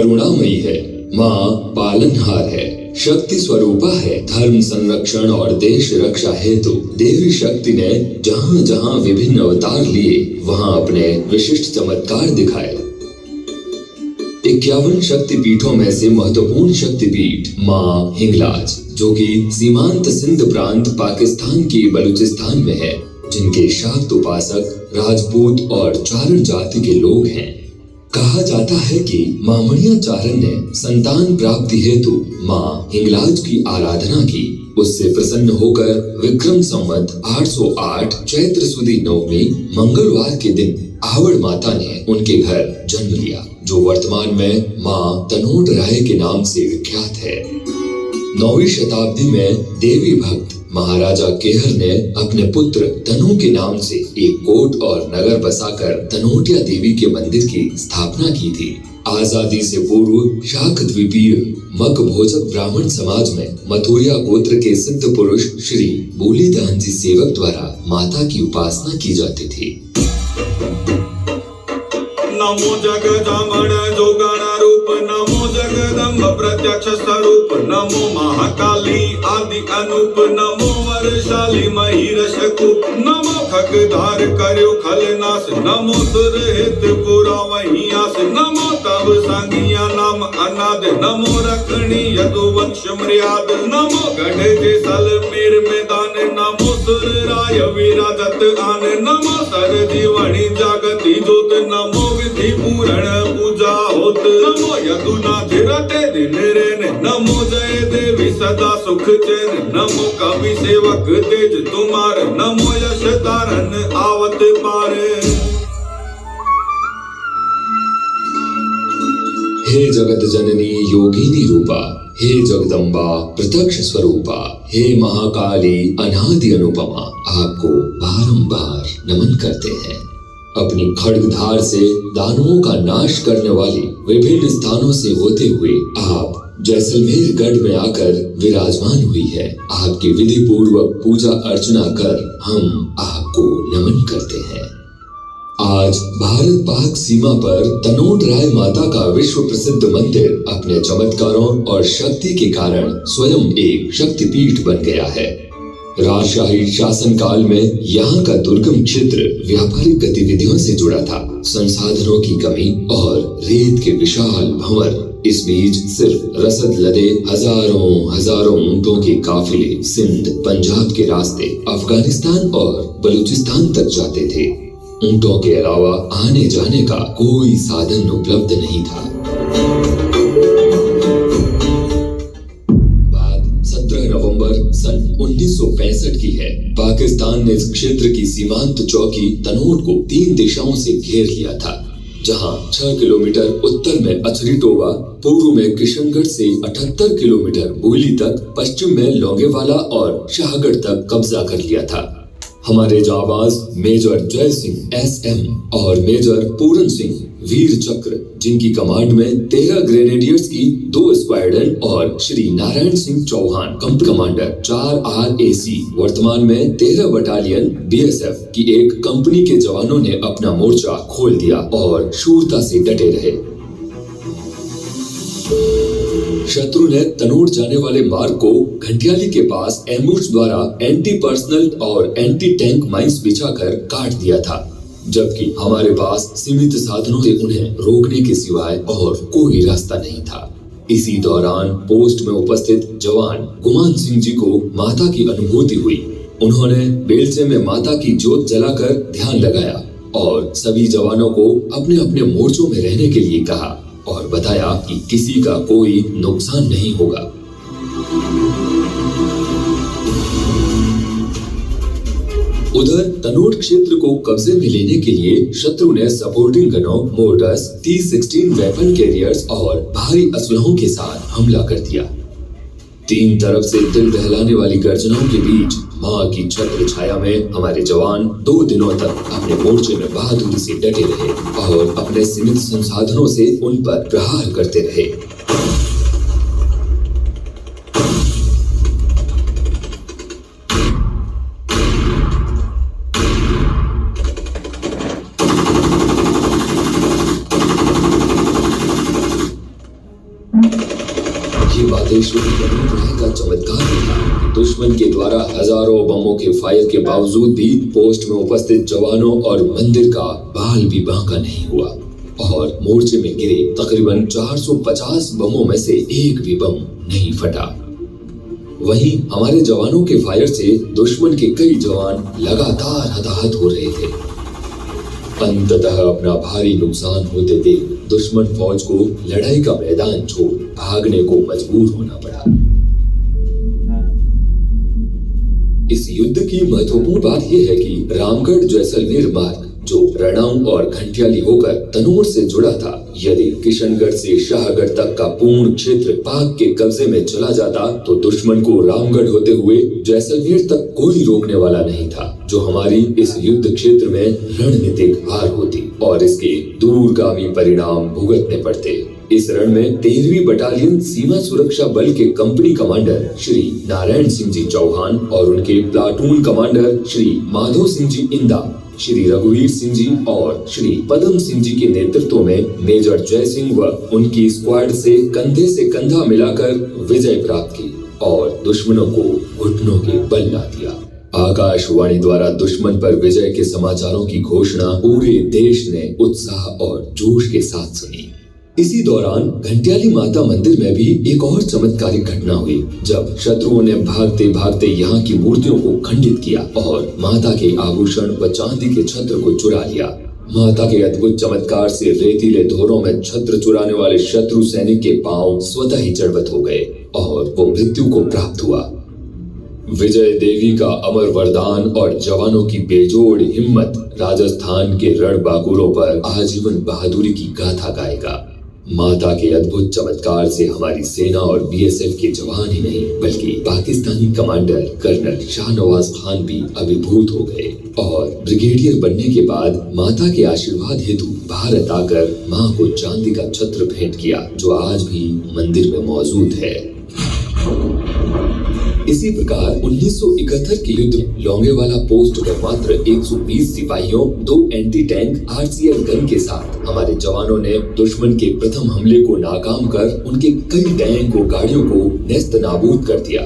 करुणामयी है, माँ पालनहार है, शक्ति स्वरूपा है। धर्म संरक्षण और देश रक्षा हेतु देवी शक्ति ने जहाँ जहाँ विभिन्न अवतार लिए वहाँ अपने विशिष्ट चमत्कार दिखाए। 51 शक्तिपीठों में से महत्वपूर्ण शक्तिपीठ माँ हिंगलाज, जो कि सीमांत सिंध प्रांत पाकिस्तान के बलूचिस्तान में है, जिनके शाक्त उपासक राजपूत और चारण जाति के लोग हैं। कहा जाता है कि मामणिया चारण ने संतान प्राप्ति हेतु माँ हिंगलाज की आराधना की। उससे प्रसन्न होकर विक्रम संवत 808 चैत्र सुदी नवमी मंगलवार के दिन आवड़ माता ने उनके घर जन्म लिया, जो वर्तमान में माँ तनोट राय के नाम से विख्यात है। 9वीं शताब्दी में देवी भक्त महाराजा केहर ने अपने पुत्र तनु के नाम से एक कोट और नगर बसाकर तनोटिया देवी के मंदिर की स्थापना की थी। आजादी से पूर्व शाक द्वीपीय मक भोजक ब्राह्मण समाज में मथुरिया गोत्र के सिद्ध पुरुष श्री बोलीदान जी सेवक द्वारा माता की उपासना की जाती थी। नमो जगदम्ब जोगण रूप, नमो जगदम्ब प्रत्यक्ष स्वरूप, नमो महाकाली आदि अनूप, नमो वरशाली महिरश कूप, नमो खगधार कर्यो खलनाश, नमो सुर हित पुरा वही आस, नमो तब संगिया नाम अनाद, नमो रखणी यदुवंश मर्याद, नमो गढ़ के सल मेर मैदान, नमो सुर राय विराजत आन, नमो सर जीवनी जागति जोत, नमो विधि पूरण पूजा होत, नमो यदुनाथ रटे दिन रेन, नमो जय देवी सदा सुख चैन, नमो कवि सेवक तेज तुम्हार, नमो यश तारन आवत पार। हे जगत जननी योगिनी रूपा, हे जगदम्बा प्रत्यक्ष स्वरूपा, हे महाकाली अनादि अनुपमा, आपको बारंबार नमन करते हैं। अपनी खड्गधार से दानवों का नाश करने वाली विभिन्न स्थानों से होते हुए आप जैसलमेर गढ़ में आकर विराजमान हुई है। आपकी विधि पूर्वक पूजा अर्चना कर हम आपको नमन करते हैं। आज भारत पाक सीमा पर तनोट राय माता का विश्व प्रसिद्ध मंदिर अपने चमत्कारों और शक्ति के कारण स्वयं एक शक्तिपीठ बन गया है। राजशाही शासन काल में यहाँ का दुर्गम क्षेत्र व्यापारिक गतिविधियों से जुड़ा था। संसाधनों की कमी और रेत के विशाल भंवर, इस बीच सिर्फ रसद लदे हजारों ऊंटों के काफिले सिंध पंजाब के रास्ते अफगानिस्तान और बलूचिस्तान तक जाते थे। ऊंटों के अलावा आने जाने का कोई साधन उपलब्ध नहीं था। बात 17 नवंबर सन 1965 की है। पाकिस्तान ने इस क्षेत्र की सीमांत चौकी तनोट को 3 दिशाओं से घेर लिया था, जहां 6 किलोमीटर उत्तर में अछरी टोबा, पूर्व में किशनगढ़ से 78 किलोमीटर बोयली तक, पश्चिम में लौंगेवाला और शाहगढ़ तक कब्जा कर लिया था। हमारे जाबाज मेजर जय सिंह SM और मेजर पूरन सिंह वीर चक्र, जिनकी कमांड में 13 ग्रेनेडियर्स की 2 स्क्वाड्रन और Shri Narayan Singh Chauhan company commander 4 RAC, वर्तमान में 13 बटालियन BSF की एक कंपनी के जवानों ने अपना मोर्चा खोल दिया और शूरता से डटे रहे। शत्रु ने तनोट जाने वाले मार्ग को घंटियाली के पास एम्बुश द्वारा एंटी पर्सनल और एंटी टैंक माइंस बिछाकर काट दिया था, जबकि हमारे पास सीमित साधनों से उन्हें रोकने के सिवाय और कोई रास्ता नहीं था। इसी दौरान पोस्ट में उपस्थित जवान गुमान सिंह जी को माता की अनुभूति हुई। उन्होंने बेलचे में माता की जोत जलाकर ध्यान लगाया और सभी जवानों को अपने अपने मोर्चों में रहने के लिए कहा और बताया कि किसी का कोई नुकसान नहीं होगा। उधर तनोट क्षेत्र को कब्जे में लेने के लिए शत्रु ने supporting गनों, motors, T-16 weapon carriers और भारी असलहों के साथ हमला कर दिया। 3 तरफ से दिल दहलाने वाली गर्जनाओं के बीच मां की छत्र छाया में हमारे जवान 2 दिनों तक अपने मोर्चे में बहादुरी से डटे रहे और अपने सीमित संसाधनों से उन पर प्रहार करते रहे। राधेश्वरी तनोट राय का चमत्कार था। दुश्मन के द्वारा हजारों बमों के फायर के बावजूद भी पोस्ट में उपस्थित जवानों और मंदिर का बाल भी बांका नहीं हुआ और मोर्चे में गिरे तकरीबन 450 बमों में से एक भी बम नहीं फटा। वहीं हमारे जवानों के फायर से दुश्मन के कई जवान लगातार हताहत हो रहे थे। अंततः अपना भारी नुकसान होते देख दुश्मन फौज को लड़ाई का मैदान छोड़ भागने को मजबूर होना पड़ा। इस युद्ध की महत्वपूर्ण बात यह है कि रामगढ़ जैसलमेर मार्ग जो रणाऊ और घंटियाली होकर तनोट से जुड़ा था, यदि किशनगढ़ से शाहगढ़ तक का पूर्ण क्षेत्र पाक के कब्जे में चला जाता तो दुश्मन को रामगढ़ होते हुए जैसलमेर तक कोई रोकने वाला नहीं था, जो हमारी इस युद्ध क्षेत्र में रणनीतिक हार होती और इसके दूरगामी परिणाम भुगतने पड़ते। इस रण में 13वीं बटालियन सीमा सुरक्षा बल के कंपनी कमांडर श्री नारायण सिंह जी चौहान और उनके प्लाटून कमांडर श्री माधो सिंह जी इंदा, श्री रघुवीर सिंह जी और श्री पदम सिंह जी के नेतृत्व में मेजर जय सिंह व उनकी स्क्वाड से कंधा मिलाकर विजय प्राप्त की और दुश्मनों को घुटनों के बल ला दिया। आकाशवाणी द्वारा दुश्मन पर विजय के समाचारों की घोषणा पूरे देश ने उत्साह और जोश के साथ सुनी। इसी दौरान घंटियाली माता मंदिर में भी एक और चमत्कारिक घटना हुई, जब शत्रुओं ने भागते भागते यहाँ की मूर्तियों को खंडित किया और माता के आभूषण व चांदी के छत्र को चुरा लिया। माता के अद्भुत चमत्कार से रेतीले धोरों में छत्र चुराने वाले शत्रु सैनिक के पांव स्वतः ही जड़वत हो गए और वो मृत्यु को प्राप्त हुआ। विजय देवी का अमर वरदान और जवानों की बेजोड़ हिम्मत राजस्थान के रणबांकुरों पर आजीवन बहादुरी की गाथा गाएगा। माता के अद्भुत चमत्कार से हमारी सेना और बीएसएफ के जवान ही नहीं बल्कि पाकिस्तानी कमांडर कर्नल शाहनवाज खान भी अभिभूत हो गए और ब्रिगेडियर बनने के बाद माता के आशीर्वाद हेतु भारत आकर मां को चांदी का छत्र भेंट किया, जो आज भी मंदिर में मौजूद है। इसी प्रकार 1971 के युद्ध में लोंगेवाला पोस्ट में मात्र 120 सिपाहियों, 2 एंटी टैंक आरसीएल गन के साथ हमारे जवानों ने दुश्मन के प्रथम हमले को नाकाम कर उनके कई टैंक और गाड़ियों को नेस्त नाबूद कर दिया।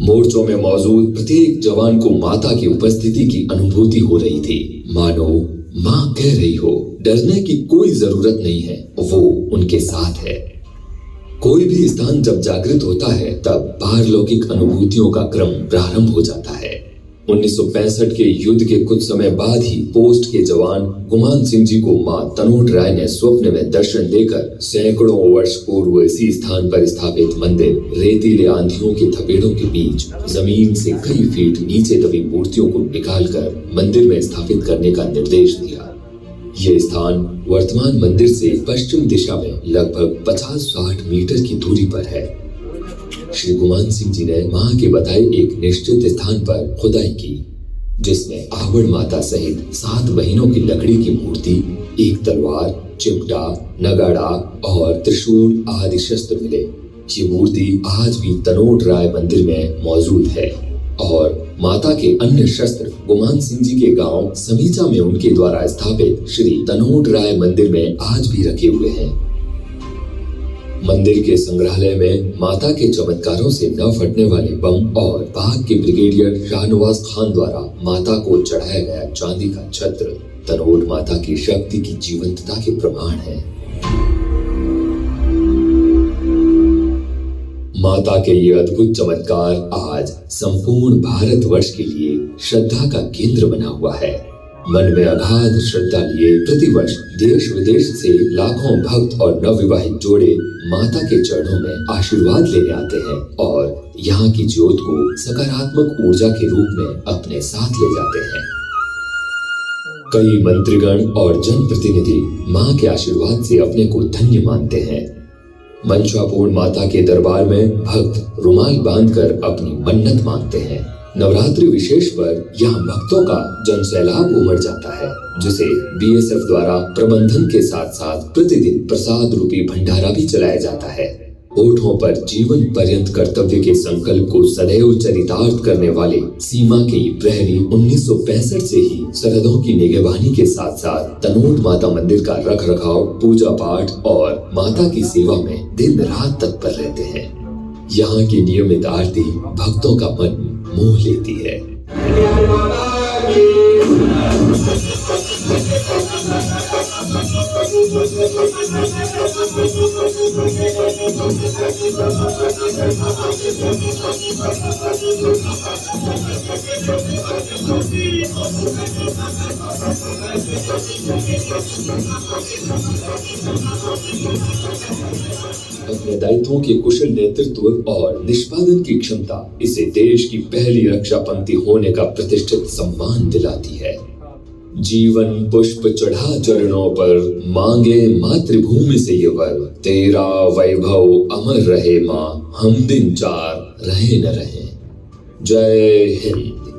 मोर्चों में मौजूद प्रत्येक जवान को माता की उपस्थिति की अनुभूति हो रही थी। मानो माँ कह रही हो, डरने की कोई जरूरत नहीं है, वो उनके साथ है। कोई भी स्थान जब जागृत होता है तब पारलौकिक अनुभूतियों का क्रम प्रारंभ हो जाता है। 1965 के युद्ध के कुछ समय बाद ही पोस्ट के जवान गुमान सिंह जी को मां तनोट राय ने स्वप्न में दर्शन देकर सैकड़ों वर्ष पूर्व इसी स्थान पर स्थापित मंदिर रेतीले आंधियों के थपेड़ों के बीच जमीन से कई फीट नीचे दबी मूर्तियों को निकालकर मंदिर में स्थापित करने का निर्देश दिया। ये स्थान वर्तमान मंदिर से पश्चिम दिशा में लगभग 50-60 मीटर की दूरी पर है। श्री गुमान सिंह जी ने मां के बताए एक निश्चित स्थान पर खुदाई की, जिसमें आहवड़ माता सहित 7 बहनों की लकड़ी की मूर्ति, एक तलवार, चिमटा, नगाड़ा और त्रिशूल आदि शस्त्र मिले। ये मूर्ति आज भी तनोट राय मंदिर में मौजूद है और माता के अन्य शस्त्र गुमान सिंह जी के गांव समीचा में उनके द्वारा स्थापित श्री तनोट राय मंदिर में आज भी रखे हुए हैं। मंदिर के संग्रहालय में माता के चमत्कारों से न फटने वाले बम और पाक के ब्रिगेडियर शाहनवाज खान द्वारा माता को चढ़ाया गया चांदी का छत्र तनोट माता की शक्ति की जीवंतता के प्रमाण है। माता के ये अद्भुत चमत्कार आज संपूर्ण भारतवर्ष के लिए श्रद्धा का केंद्र बना हुआ है। मन में अगाध श्रद्धा लिए प्रतिवर्ष देश विदेश से लाखों भक्त और नवविवाहित जोड़े माता के चरणों में आशीर्वाद लेने आते हैं और यहाँ की ज्योत को सकारात्मक ऊर्जा के रूप में अपने साथ ले जाते हैं। कई मंत्रीगण और जनप्रतिनिधि माँ के आशीर्वाद से अपने को धन्य मानते हैं। मंशापूर्ण माता के दरबार में भक्त रुमाल बांधकर अपनी मन्नत मांगते हैं। नवरात्रि विशेष पर यहाँ भक्तों का जनसैलाब उमड़ जाता है, जिसे बीएसएफ द्वारा प्रबंधन के साथ साथ प्रतिदिन प्रसाद रूपी भंडारा भी चलाया जाता है। होठों पर जीवन पर्यंत कर्तव्य के संकल्प को सदैव चरितार्थ करने वाले सीमा के प्रहरी 1965 से ही सरहदों की निगरानी के साथ साथ तनोट माता मंदिर का रख रखाव, पूजा पाठ और माता की सेवा में दिन रात तत्पर रहते हैं। यहाँ की नियमित आरती भक्तों का मन मोह लेती है। अपने दायित्वों के कुशल नेतृत्व और निष्पादन की क्षमता इसे देश की पहली रक्षा पंक्ति होने का प्रतिष्ठित सम्मान दिलाती है। जीवन पुष्प चढ़ा चरणों पर, मांगे मातृभूमि से ये वर, तेरा वैभव अमर रहे माँ, हम दिन चार रहे न रहे। जय हिंद।